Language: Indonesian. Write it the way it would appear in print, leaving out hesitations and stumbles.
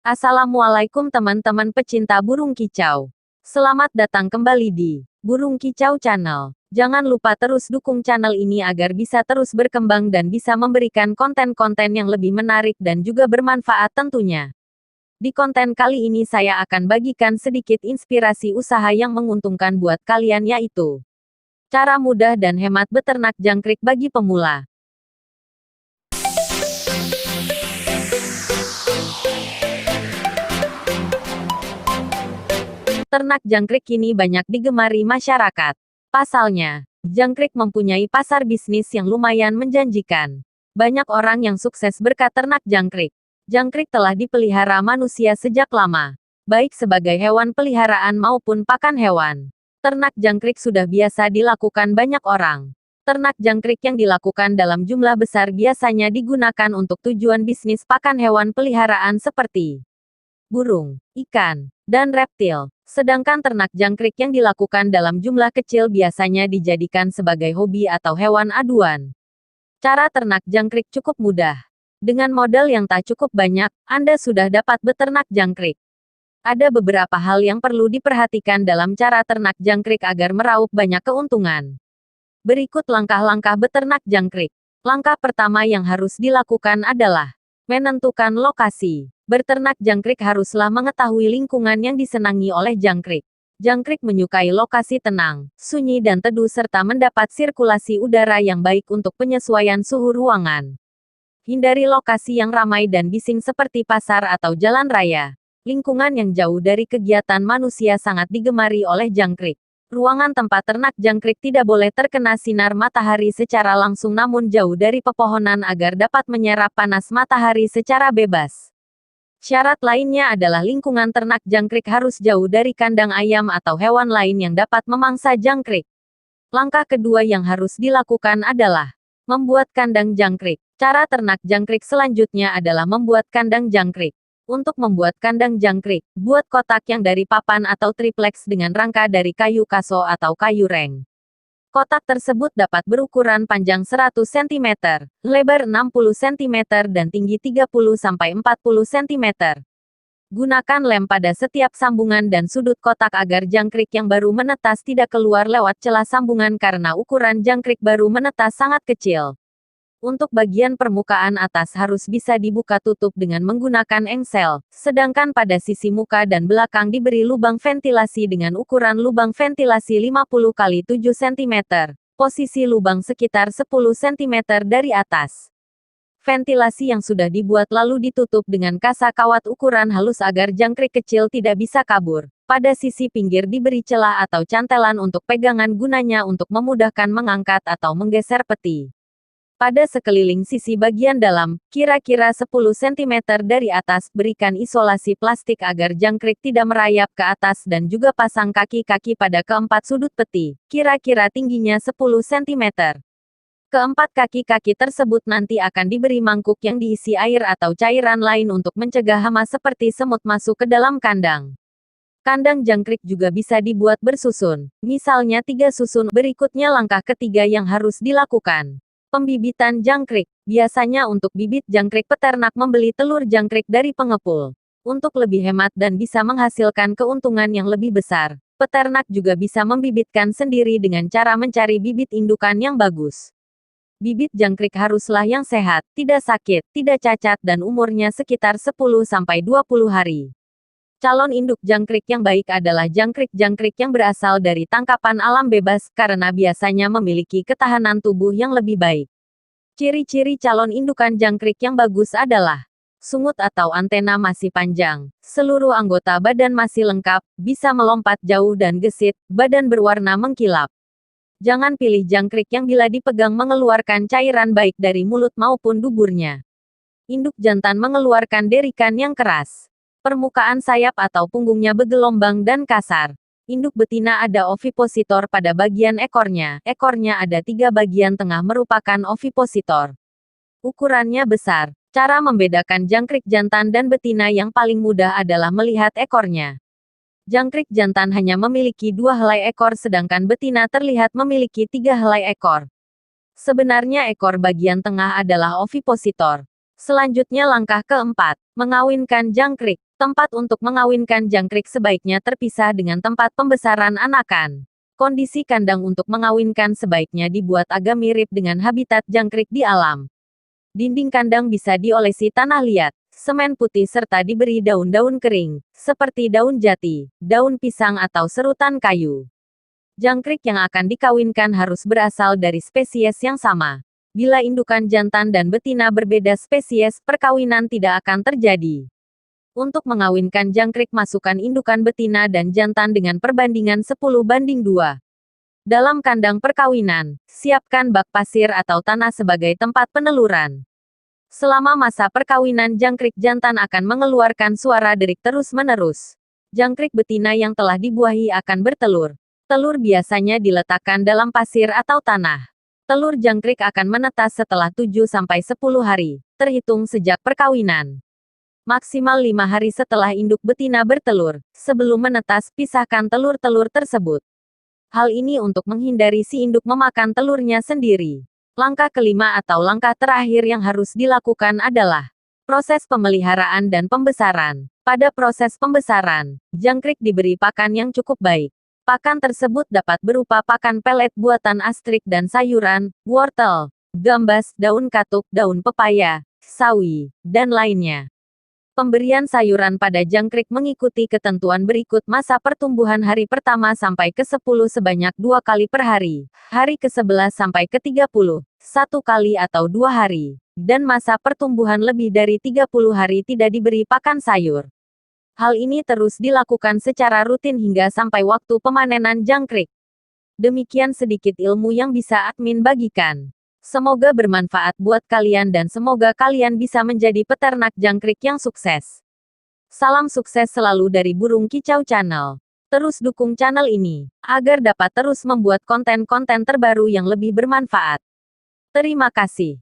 Assalamualaikum teman-teman pecinta burung kicau. Selamat datang kembali di Burung Kicau Channel. Jangan lupa terus dukung channel ini agar bisa terus berkembang dan bisa memberikan konten-konten yang lebih menarik dan juga bermanfaat tentunya. Di konten kali ini saya akan bagikan sedikit inspirasi usaha yang menguntungkan buat kalian, yaitu cara mudah dan hemat beternak jangkrik bagi pemula. Ternak jangkrik kini banyak digemari masyarakat. Pasalnya, jangkrik mempunyai pasar bisnis yang lumayan menjanjikan. Banyak orang yang sukses berkat ternak jangkrik. Jangkrik telah dipelihara manusia sejak lama, baik sebagai hewan peliharaan maupun pakan hewan. Ternak jangkrik sudah biasa dilakukan banyak orang. Ternak jangkrik yang dilakukan dalam jumlah besar biasanya digunakan untuk tujuan bisnis pakan hewan peliharaan seperti burung, ikan, dan reptil. Sedangkan ternak jangkrik yang dilakukan dalam jumlah kecil biasanya dijadikan sebagai hobi atau hewan aduan. Cara ternak jangkrik cukup mudah. Dengan modal yang tak cukup banyak, Anda sudah dapat beternak jangkrik. Ada beberapa hal yang perlu diperhatikan dalam cara ternak jangkrik agar meraup banyak keuntungan. Berikut langkah-langkah beternak jangkrik. Langkah pertama yang harus dilakukan adalah menentukan lokasi. Berternak jangkrik haruslah mengetahui lingkungan yang disenangi oleh jangkrik. Jangkrik menyukai lokasi tenang, sunyi dan teduh serta mendapat sirkulasi udara yang baik untuk penyesuaian suhu ruangan. Hindari lokasi yang ramai dan bising seperti pasar atau jalan raya. Lingkungan yang jauh dari kegiatan manusia sangat digemari oleh jangkrik. Ruangan tempat ternak jangkrik tidak boleh terkena sinar matahari secara langsung namun jauh dari pepohonan agar dapat menyerap panas matahari secara bebas. Syarat lainnya adalah lingkungan ternak jangkrik harus jauh dari kandang ayam atau hewan lain yang dapat memangsa jangkrik. Langkah kedua yang harus dilakukan adalah membuat kandang jangkrik. Cara ternak jangkrik selanjutnya adalah membuat kandang jangkrik. Untuk membuat kandang jangkrik, buat kotak yang dari papan atau triplex dengan rangka dari kayu kaso atau kayu reng. Kotak tersebut dapat berukuran panjang 100 cm, lebar 60 cm dan tinggi 30-40 cm. Gunakan lem pada setiap sambungan dan sudut kotak agar jangkrik yang baru menetas tidak keluar lewat celah sambungan karena ukuran jangkrik baru menetas sangat kecil. Untuk bagian permukaan atas harus bisa dibuka tutup dengan menggunakan engsel, sedangkan pada sisi muka dan belakang diberi lubang ventilasi dengan ukuran lubang ventilasi 50 x 7 cm. Posisi lubang sekitar 10 cm dari atas. Ventilasi yang sudah dibuat lalu ditutup dengan kasa kawat ukuran halus agar jangkrik kecil tidak bisa kabur. Pada sisi pinggir diberi celah atau cantelan untuk pegangan gunanya untuk memudahkan mengangkat atau menggeser peti. Pada sekeliling sisi bagian dalam, kira-kira 10 cm dari atas, berikan isolasi plastik agar jangkrik tidak merayap ke atas dan juga pasang kaki-kaki pada keempat sudut peti, kira-kira tingginya 10 cm. Keempat kaki-kaki tersebut nanti akan diberi mangkuk yang diisi air atau cairan lain untuk mencegah hama seperti semut masuk ke dalam kandang. Kandang jangkrik juga bisa dibuat bersusun, misalnya 3 susun. Berikutnya langkah ketiga yang harus dilakukan. Pembibitan jangkrik. Biasanya untuk bibit jangkrik peternak membeli telur jangkrik dari pengepul. Untuk lebih hemat dan bisa menghasilkan keuntungan yang lebih besar, peternak juga bisa membibitkan sendiri dengan cara mencari bibit indukan yang bagus. Bibit jangkrik haruslah yang sehat, tidak sakit, tidak cacat dan umurnya sekitar 10-20 hari. Calon induk jangkrik yang baik adalah jangkrik-jangkrik yang berasal dari tangkapan alam bebas, karena biasanya memiliki ketahanan tubuh yang lebih baik. Ciri-ciri calon indukan jangkrik yang bagus adalah sungut atau antena masih panjang, seluruh anggota badan masih lengkap, bisa melompat jauh dan gesit, badan berwarna mengkilap. Jangan pilih jangkrik yang bila dipegang mengeluarkan cairan baik dari mulut maupun duburnya. Induk jantan mengeluarkan derikan yang keras. Permukaan sayap atau punggungnya bergelombang dan kasar. Induk betina ada ovipositor pada bagian ekornya. Ekornya ada 3 bagian tengah merupakan ovipositor. Ukurannya besar. Cara membedakan jangkrik jantan dan betina yang paling mudah adalah melihat ekornya. Jangkrik jantan hanya memiliki 2 helai ekor sedangkan betina terlihat memiliki 3 helai ekor. Sebenarnya ekor bagian tengah adalah ovipositor. Selanjutnya langkah keempat, mengawinkan jangkrik. Tempat untuk mengawinkan jangkrik sebaiknya terpisah dengan tempat pembesaran anakan. Kondisi kandang untuk mengawinkan sebaiknya dibuat agak mirip dengan habitat jangkrik di alam. Dinding kandang bisa diolesi tanah liat, semen putih serta diberi daun-daun kering, seperti daun jati, daun pisang atau serutan kayu. Jangkrik yang akan dikawinkan harus berasal dari spesies yang sama. Bila indukan jantan dan betina berbeda spesies, perkawinan tidak akan terjadi. Untuk mengawinkan jangkrik, masukkan indukan betina dan jantan dengan perbandingan 10:2. Dalam kandang perkawinan, siapkan bak pasir atau tanah sebagai tempat peneluran. Selama masa perkawinan, jangkrik jantan akan mengeluarkan suara derik terus-menerus. Jangkrik betina yang telah dibuahi akan bertelur. Telur biasanya diletakkan dalam pasir atau tanah. Telur jangkrik akan menetas setelah 7-10 hari, terhitung sejak perkawinan. Maksimal 5 hari setelah induk betina bertelur. Sebelum menetas, pisahkan telur-telur tersebut. Hal ini untuk menghindari si induk memakan telurnya sendiri. Langkah kelima atau langkah terakhir yang harus dilakukan adalah proses pemeliharaan dan pembesaran. Pada proses pembesaran, jangkrik diberi pakan yang cukup baik. Pakan tersebut dapat berupa pakan pelet buatan Astrik dan sayuran, wortel, gambas, daun katuk, daun pepaya, sawi, dan lainnya. Pemberian sayuran pada jangkrik mengikuti ketentuan berikut: masa pertumbuhan hari pertama sampai ke-10 sebanyak 2 kali per hari, hari ke-11 sampai ke-30, 1 kali atau 2 hari, dan masa pertumbuhan lebih dari 30 hari tidak diberi pakan sayur. Hal ini terus dilakukan secara rutin hingga sampai waktu pemanenan jangkrik. Demikian sedikit ilmu yang bisa admin bagikan. Semoga bermanfaat buat kalian dan semoga kalian bisa menjadi peternak jangkrik yang sukses. Salam sukses selalu dari Burung Kicau Channel. Terus dukung channel ini, agar dapat terus membuat konten-konten terbaru yang lebih bermanfaat. Terima kasih.